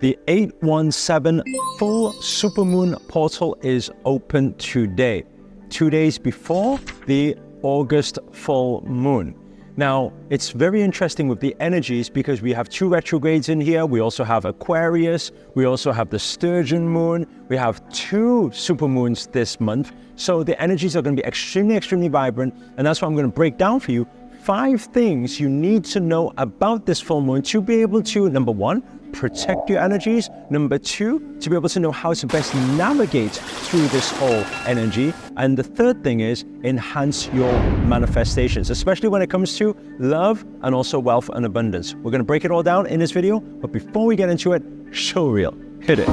The 817 full supermoon portal is open today, 2 days before the August full moon. Now, it's very interesting with the energies because we have 2 retrogrades in here. We also have Aquarius. We also have the sturgeon moon. We have 2 supermoons this month. So the energies are going to be extremely vibrant. And that's why I'm going to break down for you 5 things you need to know about this full moon to be able to, number 1, protect your energies. Number 2, to be able to know how to best navigate through this whole energy. And the third thing is enhance your manifestations, especially when it comes to love and also wealth and abundance. We're going to break it all down in this video. But before we get into it, show reel, hit it.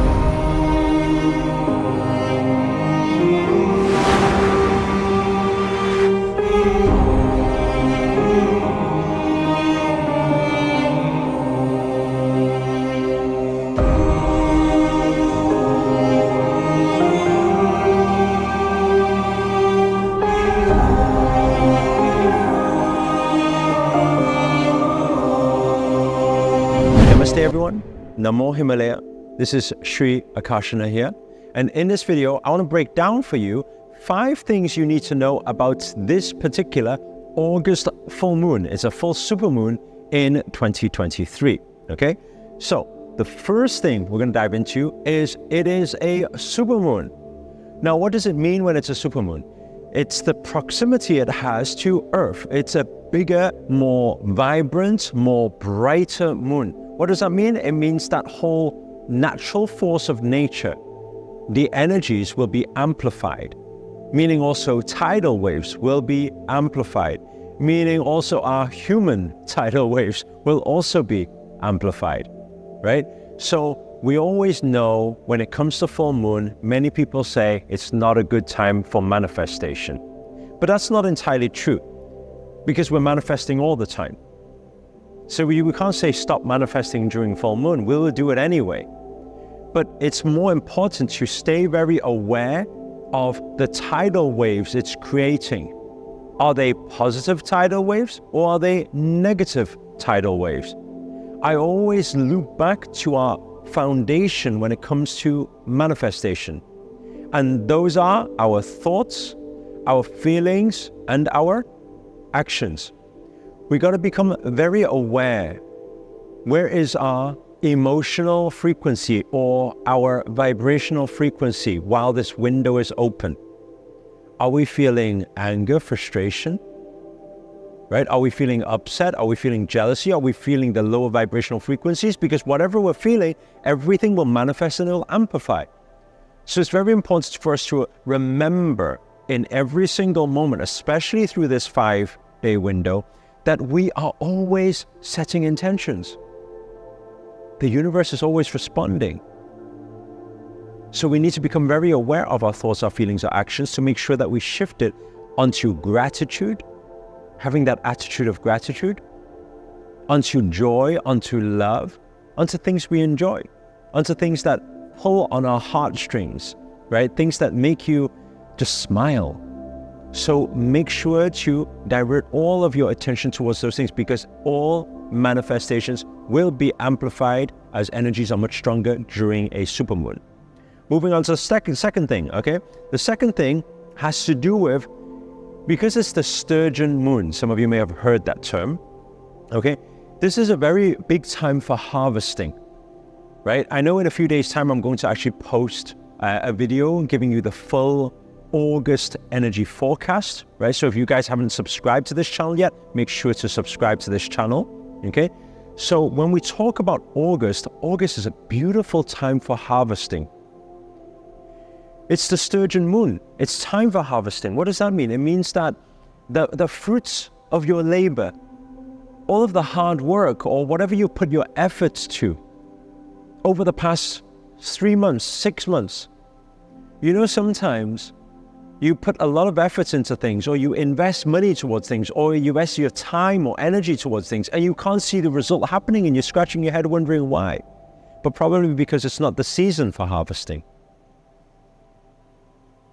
Namaste everyone, Namo Himalaya. This is Sri Akarshana here. And in this video, I want to break down for you 5 things you need to know about this particular August full moon. It's a full supermoon in 2023, okay? So the first thing we're going to dive into is it is a supermoon. Now, what does it mean when it's a supermoon? It's the proximity it has to Earth. It's a bigger, more vibrant, more brighter moon. What does that mean? It means that whole natural force of nature, the energies will be amplified, meaning also tidal waves will be amplified, meaning also our human tidal waves will also be amplified, right? So we always know when it comes to full moon, many people say it's not a good time for manifestation. But that's not entirely true because we're manifesting all the time. So we can't say stop manifesting during full moon. We'll do it anyway. But it's more important to stay very aware of the tidal waves it's creating. Are they positive tidal waves or are they negative tidal waves? I always loop back to our foundation when it comes to manifestation. And those are our thoughts, our feelings, and our actions. We got to become very aware. Where is our emotional frequency or our vibrational frequency while this window is open? Are we feeling anger, frustration? Right? Are we feeling upset? Are we feeling jealousy? Are we feeling the lower vibrational frequencies? Because whatever we're feeling, everything will manifest and it will amplify. So it's very important for us to remember in every single moment, especially through this 5-day window, that we are always setting intentions. The universe is always responding. So we need to become very aware of our thoughts, our feelings, our actions to make sure that we shift it onto gratitude, having that attitude of gratitude, onto joy, onto love, onto things we enjoy, onto things that pull on our heartstrings, right? Things that make you just smile. So make sure to divert all of your attention towards those things because all manifestations will be amplified as energies are much stronger during a supermoon. Moving on to the second thing, okay? The second thing has to do with, because it's the sturgeon moon, some of you may have heard that term, okay? This is a very big time for harvesting, right? I know in a few days' time I'm going to actually post a video giving you the full August energy forecast, right? So if you guys haven't subscribed to this channel yet, make sure to subscribe to this channel, okay? So when we talk about August, August is a beautiful time for harvesting. It's the sturgeon moon. It's time for harvesting. What does that mean? It means that the fruits of your labor, all of the hard work or whatever you put your efforts to over the past 3 months, 6 months, you know, sometimes you put a lot of efforts into things or you invest money towards things or you invest your time or energy towards things and you can't see the result happening and you're scratching your head wondering why. But probably because it's not the season for harvesting.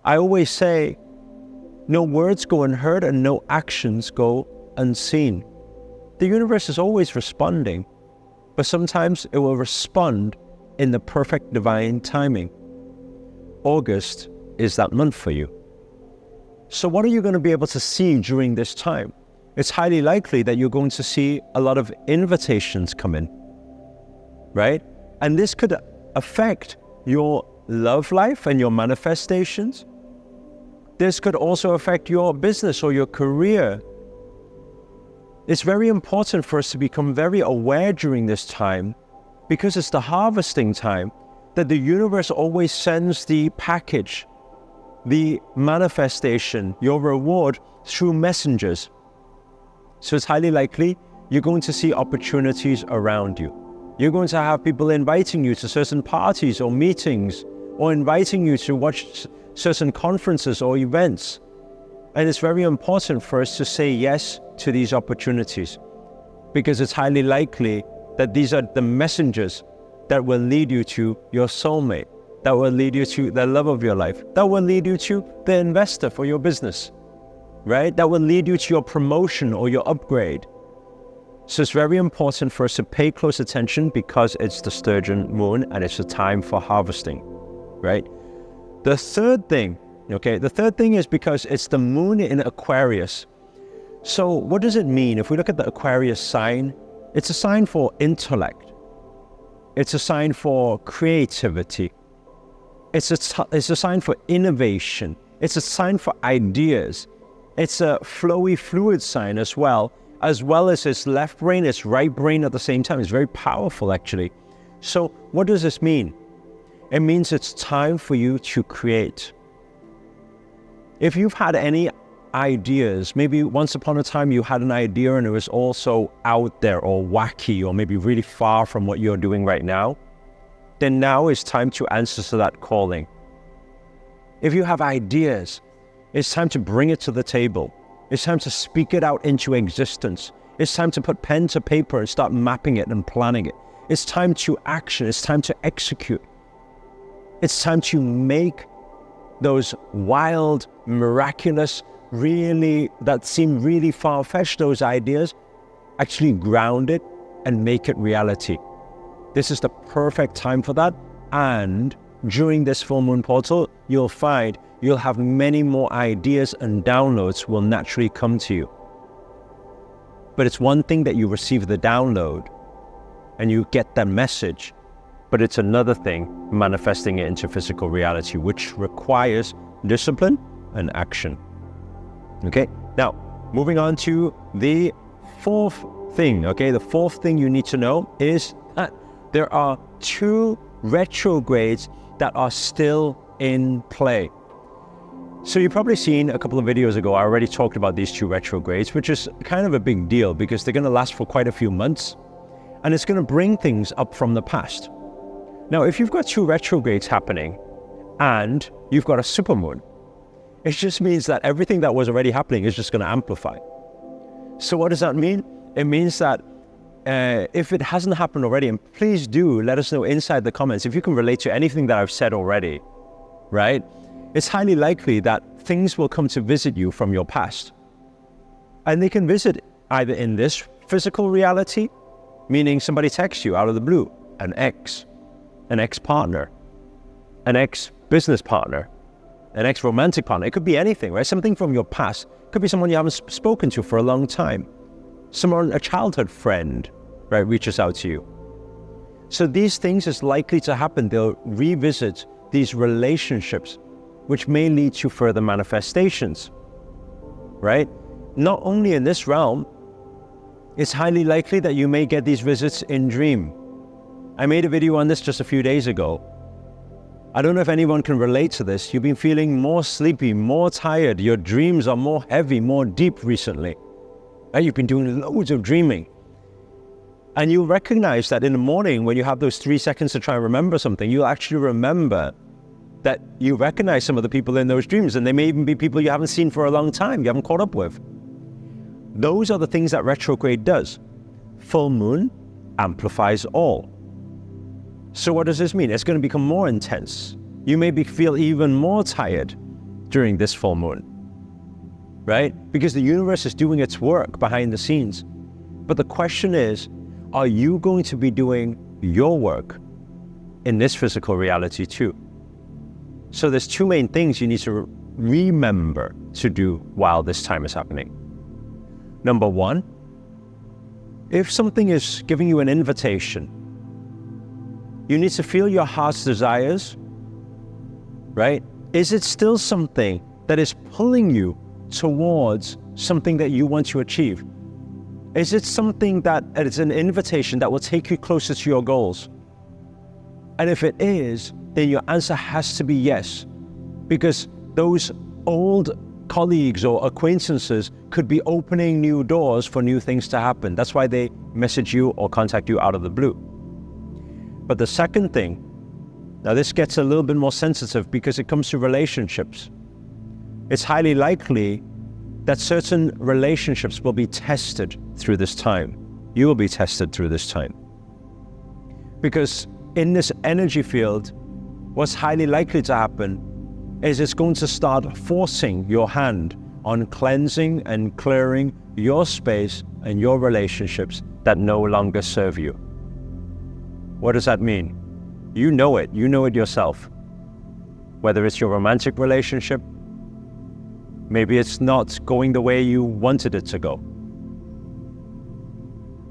I always say, no words go unheard and no actions go unseen. The universe is always responding, but sometimes it will respond in the perfect divine timing. August is that month for you. So what are you going to be able to see during this time? It's highly likely that you're going to see a lot of invitations come in, right? And this could affect your love life and your manifestations. This could also affect your business or your career. It's very important for us to become very aware during this time, because it's the harvesting time, that the universe always sends the package, the manifestation, your reward through messengers. So it's highly likely you're going to see opportunities around you. You're going to have people inviting you to certain parties or meetings, or inviting you to watch certain conferences or events. And it's very important for us to say yes to these opportunities, because it's highly likely that these are the messengers that will lead you to your soulmate, that will lead you to the love of your life, that will lead you to the investor for your business, right? That will lead you to your promotion or your upgrade. So it's very important for us to pay close attention, because it's the sturgeon moon and it's a time for harvesting, right? The third thing is because it's the moon in Aquarius. So what does it mean? If we look at the Aquarius sign, it's a sign for intellect. It's a sign for creativity. It's a sign for innovation. It's a sign for ideas. It's a flowy, fluid sign as well as its left brain, its right brain at the same time. It's very powerful, actually. So what does this mean? It means it's time for you to create. If you've had any ideas, maybe once upon a time you had an idea and it was also out there or wacky or maybe really far from what you're doing right now, then now is time to answer to that calling. If you have ideas, it's time to bring it to the table. It's time to speak it out into existence. It's time to put pen to paper and start mapping it and planning it. It's time to action. It's time to execute. It's time to make those wild, miraculous, that seem really far-fetched, those ideas, actually ground it and make it reality. This is the perfect time for that. And during this full moon portal, you'll find you'll have many more ideas and downloads will naturally come to you. But it's one thing that you receive the download and you get that message, but it's another thing manifesting it into physical reality, which requires discipline and action. Okay, now moving on to the fourth thing. Okay, the fourth thing you need to know is that there are 2 retrogrades that are still in play. So you've probably seen a couple of videos ago, I already talked about these 2 retrogrades, which is kind of a big deal because they're going to last for quite a few months and it's going to bring things up from the past. Now, if you've got 2 retrogrades happening and you've got a supermoon, it just means that everything that was already happening is just going to amplify. So what does that mean? It means that if it hasn't happened already, and please do let us know inside the comments if you can relate to anything that I've said already, right? It's highly likely that things will come to visit you from your past. And they can visit either in this physical reality, meaning somebody texts you out of the blue, an ex-partner, an ex-business partner, an ex-romantic partner. It could be anything, right? Something from your past. It could be someone you haven't spoken to for a long time. Someone, a childhood friend, right, reaches out to you. So these things is likely to happen. They'll revisit these relationships, which may lead to further manifestations, right? Not only in this realm, it's highly likely that you may get these visits in dream. I made a video on this just a few days ago. I don't know if anyone can relate to this. You've been feeling more sleepy, more tired. Your dreams are more heavy, more deep recently. And you've been doing loads of dreaming. And you'll recognize that in the morning when you have those 3 seconds to try and remember something, you'll actually remember that you recognize some of the people in those dreams, and they may even be people you haven't seen for a long time, you haven't caught up with. Those are the things that retrograde does. Full moon amplifies all. So what does this mean? It's going to become more intense. You may feel even more tired during this full moon, right? Because the universe is doing its work behind the scenes. But the question is, are you going to be doing your work? in this physical reality too. So there's two main things you need to remember to do while this time is happening. Number one, if something is giving you an invitation, you need to feel your heart's desires, right? Is it still something that is pulling you towards something that you want to achieve? Is it something that is an invitation that will take you closer to your goals? And if it is, then your answer has to be yes, because those old colleagues or acquaintances could be opening new doors for new things to happen. That's why they message you or contact you out of the blue. But the second thing, now this gets a little bit more sensitive because it comes to relationships. It's highly likely that certain relationships will be tested through this time. You will be tested through this time. Because in this energy field, what's highly likely to happen is it's going to start forcing your hand on cleansing and clearing your space and your relationships that no longer serve you. What does that mean? You know it yourself. Whether it's your romantic relationship, maybe it's not going the way you wanted it to go.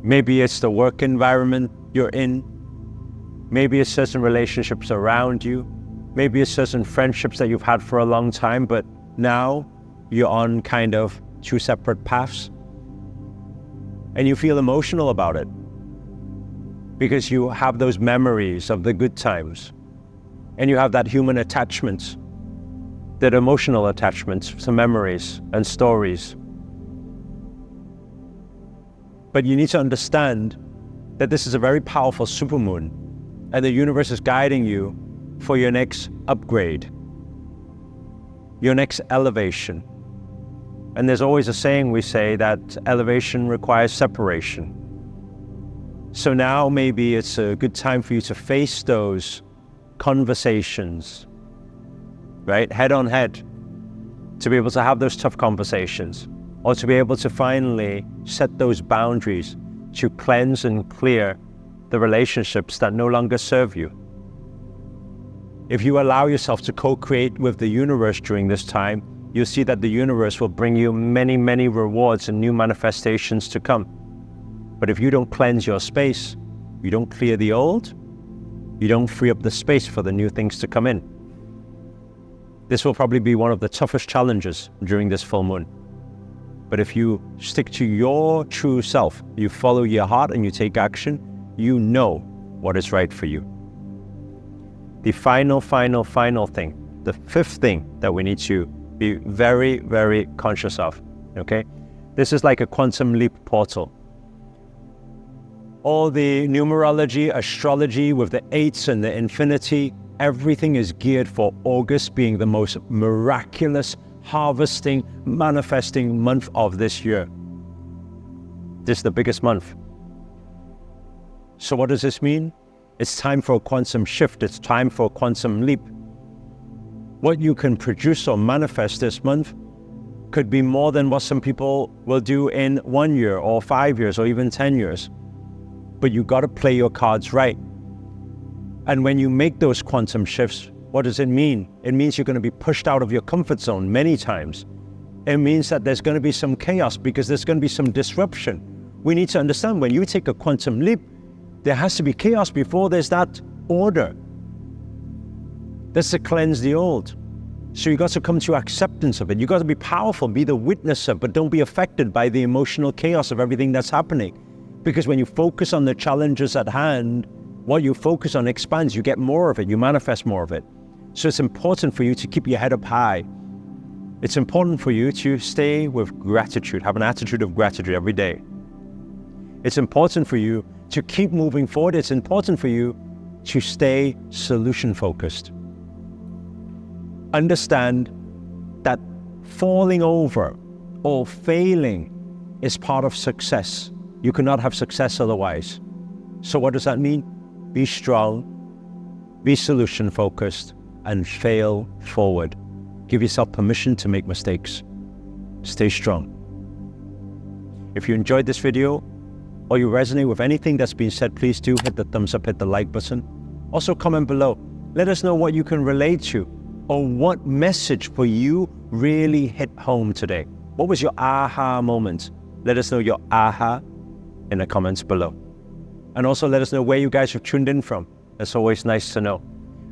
Maybe it's the work environment you're in. Maybe it's certain relationships around you. Maybe it's certain friendships that you've had for a long time, but now you're on kind of two separate paths. And you feel emotional about it because you have those memories of the good times. And you have that human attachment, that emotional attachment to memories and stories. But you need to understand that this is a very powerful supermoon, and the universe is guiding you for your next upgrade, your next elevation. And there's always a saying we say that elevation requires separation. So now maybe it's a good time for you to face those conversations, right? Head on head, to be able to have those tough conversations, or to be able to finally set those boundaries to cleanse and clear the relationships that no longer serve you. If you allow yourself to co-create with the universe during this time, you'll see that the universe will bring you many, many rewards and new manifestations to come. But if you don't cleanse your space, you don't clear the old, you don't free up the space for the new things to come in. This will probably be one of the toughest challenges during this full moon. But if you stick to your true self, you follow your heart and you take action, you know what is right for you. The final thing, the fifth thing that we need to be very, very conscious of, okay? This is like a quantum leap portal. All the numerology, astrology with the eights and the infinity, everything is geared for August being the most miraculous, harvesting, manifesting month of this year. This is the biggest month. So what does this mean? It's time for a quantum shift. It's time for a quantum leap. What you can produce or manifest this month could be more than what some people will do in 1 year or 5 years or even 10 years. But you got to play your cards right. And when you make those quantum shifts, what does it mean? It means you're going to be pushed out of your comfort zone many times. It means that there's going to be some chaos because there's going to be some disruption. We need to understand when you take a quantum leap, there has to be chaos before there's that order. That's to cleanse the old. So you got to come to acceptance of it. You got to be powerful, be the witnesser, but don't be affected by the emotional chaos of everything that's happening. Because when you focus on the challenges at hand, what you focus on expands, you get more of it, you manifest more of it. So it's important for you to keep your head up high. It's important for you to stay with gratitude, have an attitude of gratitude every day. It's important for you to keep moving forward. It's important for you to stay solution focused. Understand that falling over or failing is part of success. You cannot have success otherwise. So what does that mean? Be strong, be solution focused, and fail forward. Give yourself permission to make mistakes. Stay strong. If you enjoyed this video or you resonate with anything that's been said, please do hit the thumbs up, hit the like button. Also comment below. Let us know what you can relate to or what message for you really hit home today. What was your aha moment? Let us know your aha in the comments below. And also let us know where you guys have tuned in from. It's always nice to know.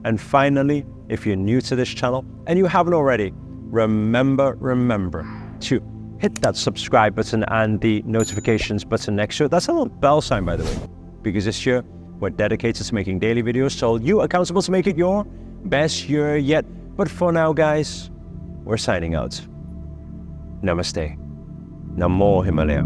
And finally, if you're new to this channel and you haven't already, remember to hit that subscribe button and the notifications button next to it. That's a little bell sign, by the way, because this year we're dedicated to making daily videos, so you accountable to make it your best year yet. But for now, guys, we're signing out. Namaste. Namo Himalaya.